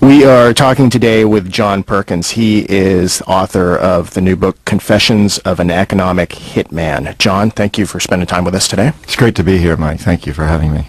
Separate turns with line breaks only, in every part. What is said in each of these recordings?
We are talking today with John Perkins. He is author of the new book, Confessions of an Economic Hitman. John, thank you for spending time with us today.
It's great to be here, Mike. Thank you for having me.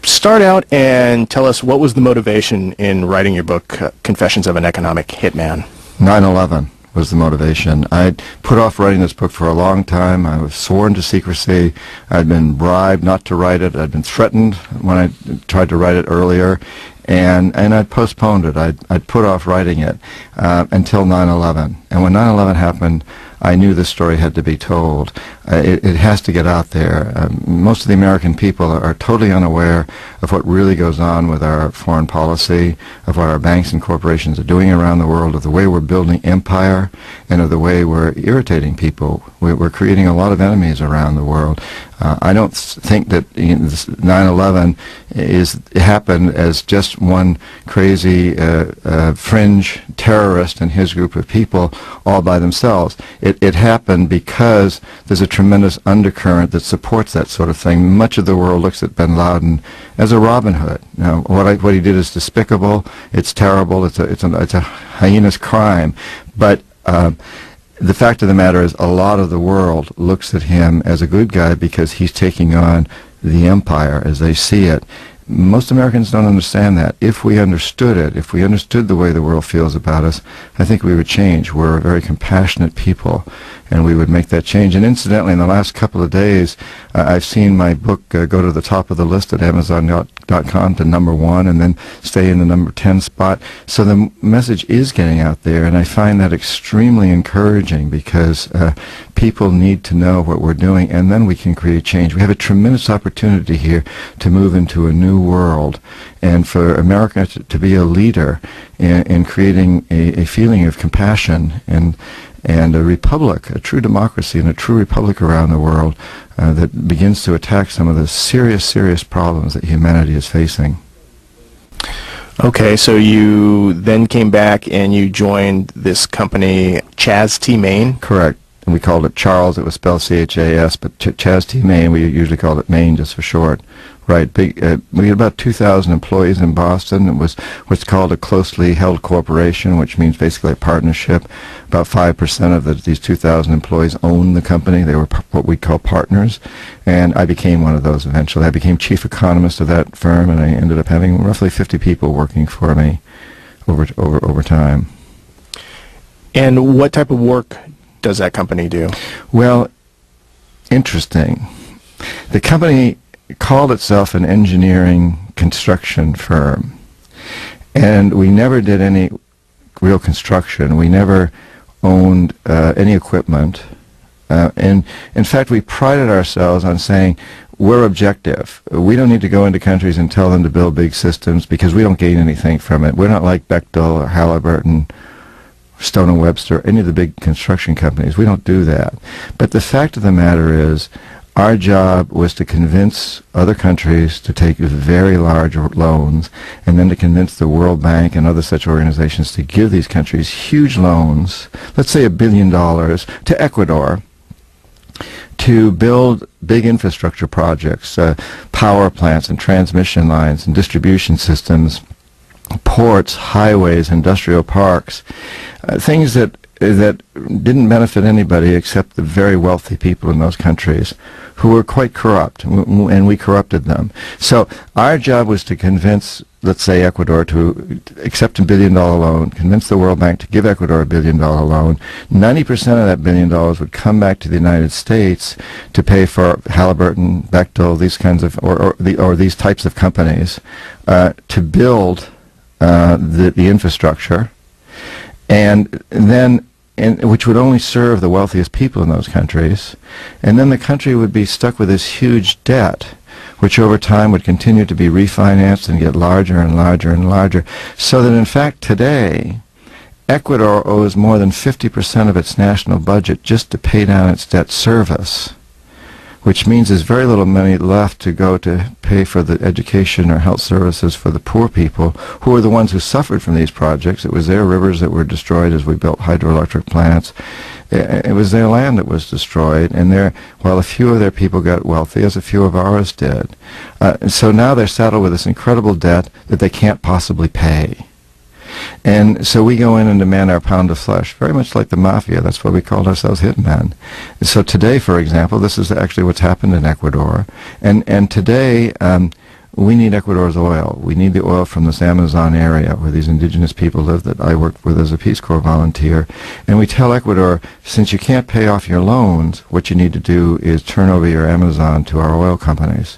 Start out and tell us, what was the motivation in writing your book, Confessions of an Economic Hitman?
9/11 was the motivation. I'd put off writing this book for a long time. I was sworn to secrecy. I'd been bribed not to write it. I'd been threatened when I tried to write it earlier. And I'd postponed it. I'd put off writing it until 9/11. And when 9/11 happened, I knew this story had to be told. It has to get out there. Most of the American people are totally unaware of what really goes on with our foreign policy, of what our banks and corporations are doing around the world, of the way we're building empire, and of the way we're irritating people. We're creating a lot of enemies around the world. I don't think that 9/11 happened as just one crazy fringe terrorist and his group of people all by themselves. It happened because there's a tremendous undercurrent that supports that sort of thing. Much of the world looks at bin Laden as a Robin Hood. Now, what he did is despicable. It's terrible. It's a heinous crime. But the fact of the matter is, a lot of the world looks at him as a good guy because he's taking on the empire as they see it. Most Americans don't understand that. If we understood it, if we understood the way the world feels about us, I think we would change. We're a very compassionate people, and we would make that change. And incidentally, in the last couple of days, I've seen my book go to the top of the list at Amazon.com to #1 and then stay in the number 10 spot. So the message is getting out there, and I find that extremely encouraging because people need to know what we're doing, and then we can create change. We have a tremendous opportunity here to move into a new world, and for America to be a leader in creating a feeling of compassion and a republic, a true democracy and a true republic around the world that begins to attack some of the serious problems that humanity is facing.
Okay, so you then came back and you joined this company, HITMAN?
Correct. And we called it Charles. It was spelled C-H-A-S, but HITMAN, we usually called it Maine just for short. Right. We had about 2,000 employees in Boston. It was what's called a closely held corporation, which means basically a partnership. About 5% of these 2,000 employees owned the company. They were what we call partners. And I became one of those eventually. I became chief economist of that firm, and I ended up having roughly 50 people working for me over time.
And what type of work does that company do?
Well, interesting. The company called itself an engineering construction firm, and we never did any real construction. We never owned any equipment, and in fact we prided ourselves on saying we're objective. We don't need to go into countries and tell them to build big systems because we don't gain anything from it. We're not like Bechtel or Halliburton, Stone & Webster, any of the big construction companies. We don't do that. But the fact of the matter is, our job was to convince other countries to take very large loans, and then to convince the World Bank and other such organizations to give these countries huge loans, let's say $1 billion, to Ecuador, to build big infrastructure projects, power plants and transmission lines and distribution systems, ports, highways, industrial parks, things that didn't benefit anybody except the very wealthy people in those countries who were quite corrupt, and we corrupted them. So our job was to convince, let's say, Ecuador to accept $1 billion loan, convince the World Bank to give Ecuador $1 billion loan. 90% of that $1 billion would come back to the United States to pay for Halliburton, Bechtel, these kinds of, or these types of companies to build the infrastructure, and then which would only serve the wealthiest people in those countries, and then the country would be stuck with this huge debt, which over time would continue to be refinanced and get larger and larger and larger, so that in fact today Ecuador owes more than 50% of its national budget just to pay down its debt service, which means there's very little money left to go to pay for the education or health services for the poor people, who are the ones who suffered from these projects. It was their rivers that were destroyed as we built hydroelectric plants. It was their land that was destroyed, and while a few of their people got wealthy, as a few of ours did. So now they're saddled with this incredible debt that they can't possibly pay. And so we go in and demand our pound of flesh, very much like the mafia. That's why we called ourselves hitmen. So today, for example, this is actually what's happened in Ecuador. And today, we need Ecuador's oil. We need the oil from this Amazon area where these indigenous people live that I worked with as a Peace Corps volunteer. And we tell Ecuador, since you can't pay off your loans, what you need to do is turn over your Amazon to our oil companies.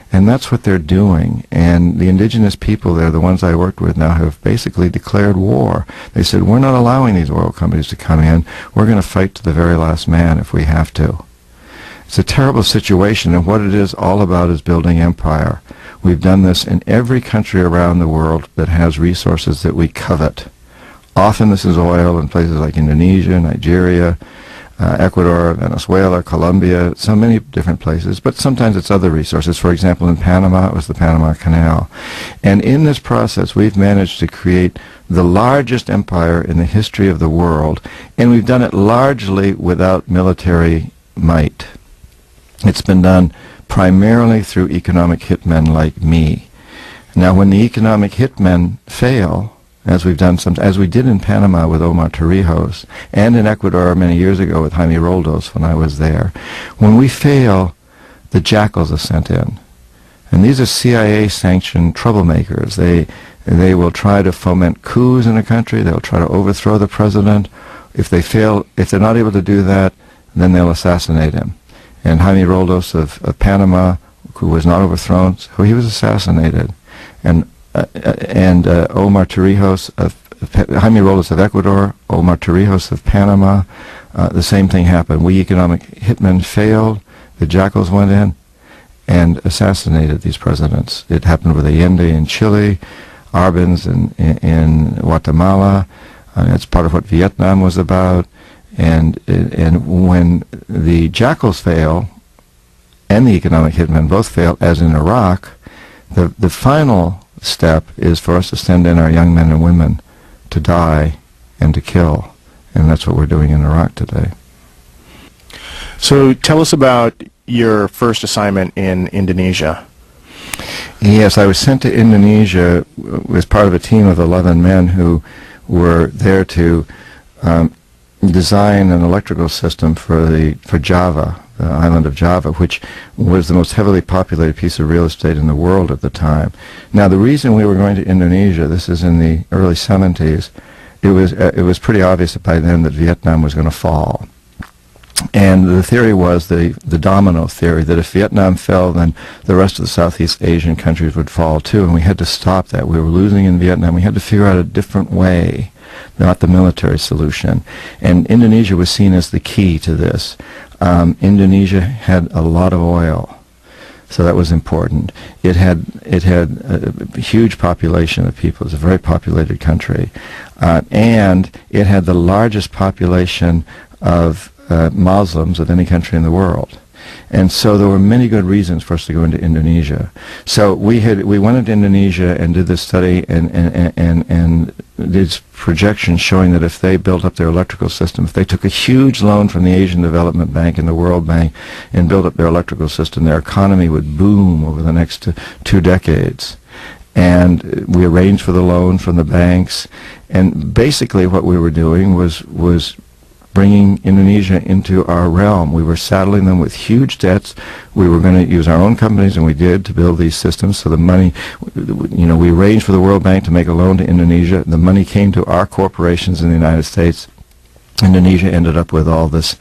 And that's what they're doing. And the indigenous people there, the ones I worked with now, have basically declared war. They said, we're not allowing these oil companies to come in. We're going to fight to the very last man if we have to. It's a terrible situation, and what it is all about is building empire. We've done this in every country around the world that has resources that we covet. Often this is oil in places like Indonesia, Nigeria, Ecuador, Venezuela, Colombia, so many different places, but sometimes it's other resources. For example, in Panama, it was the Panama Canal. And in this process, we've managed to create the largest empire in the history of the world, and we've done it largely without military might. It's been done primarily through economic hitmen like me. Now, when the economic hitmen fail, as we've done as we did in Panama with Omar Torrijos, and in Ecuador many years ago with Jaime Roldos when I was there, when we fail, the jackals are sent in. And these are CIA-sanctioned troublemakers. They will try to foment coups in a country. They'll try to overthrow the president. If they fail, if they're not able to do that, then they'll assassinate him. And Jaime Roldos of Panama, who was not overthrown, he was assassinated. And Omar Torrijos Jaime Roldos of Ecuador, Omar Torrijos of Panama, the same thing happened. We economic hitmen failed. The jackals went in and assassinated these presidents. It happened with Allende in Chile, Arbenz in Guatemala. It's part of what Vietnam was about. And when the jackals fail and the economic hitmen both fail, as in Iraq, the final step is for us to send in our young men and women to die and to kill. And that's what we're doing in Iraq today.
So tell us about your first assignment in Indonesia.
Yes, I was sent to Indonesia as part of a team of 11 men who were there to design an electrical system for Java, the island of Java, which was the most heavily populated piece of real estate in the world at the time. Now, the reason we were going to Indonesia, this is in the early 70s, it was pretty obvious by then that Vietnam was going to fall. And the theory was the domino theory, that if Vietnam fell, then the rest of the Southeast Asian countries would fall too, and we had to stop that. We were losing in Vietnam. We had to figure out a different way, not the military solution. And Indonesia was seen as the key to this. Indonesia had a lot of oil, so that was important. It had a huge population of people. It was a very populated country, and it had the largest population of Muslims of any country in the world. And so there were many good reasons for us to go into Indonesia. So we went into Indonesia and did this study and did projections showing that if they built up their electrical system, if they took a huge loan from the Asian Development Bank and the World Bank and built up their electrical system, their economy would boom over the next 2 decades. And we arranged for the loan from the banks, and basically what we were doing was bringing Indonesia into our realm. We were saddling them with huge debts. We were going to use our own companies, and we did, to build these systems. So the money, we arranged for the World Bank to make a loan to Indonesia. The money came to our corporations in the United States. Indonesia ended up with all this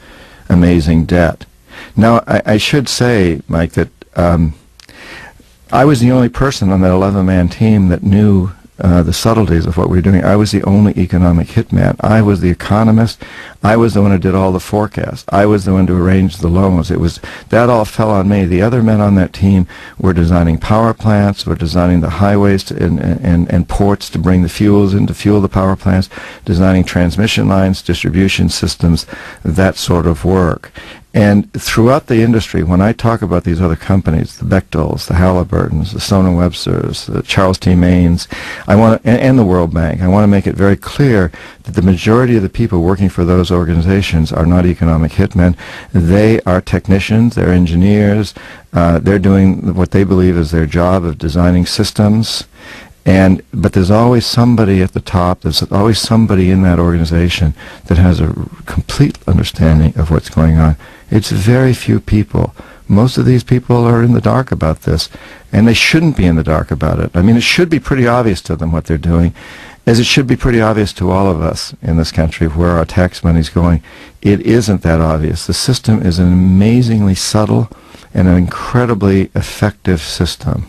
amazing debt. Now, I should say, Mike, that I was the only person on that 11-man team that knew the subtleties of what we were doing. I was the only economic hitman. I was the economist. I was the one who did all the forecasts. I was the one to arrange the loans. That all fell on me. The other men on that team were designing power plants, were designing the highways and ports to bring the fuels in to fuel the power plants, designing transmission lines, distribution systems, that sort of work. And throughout the industry, when I talk about these other companies, the Bechtels, the Halliburtons, the Stone & Websters, the Charles T. Mains, and the World Bank, I want to make it very clear that the majority of the people working for those organizations are not economic hitmen. They are technicians, they're engineers, they're doing what they believe is their job of designing systems But there's always somebody at the top, there's always somebody in that organization that has a complete understanding of what's going on. It's very few people. Most of these people are in the dark about this, and they shouldn't be in the dark about it. I mean, it should be pretty obvious to them what they're doing, as it should be pretty obvious to all of us in this country where our tax money is going. It isn't that obvious. The system is an amazingly subtle and an incredibly effective system.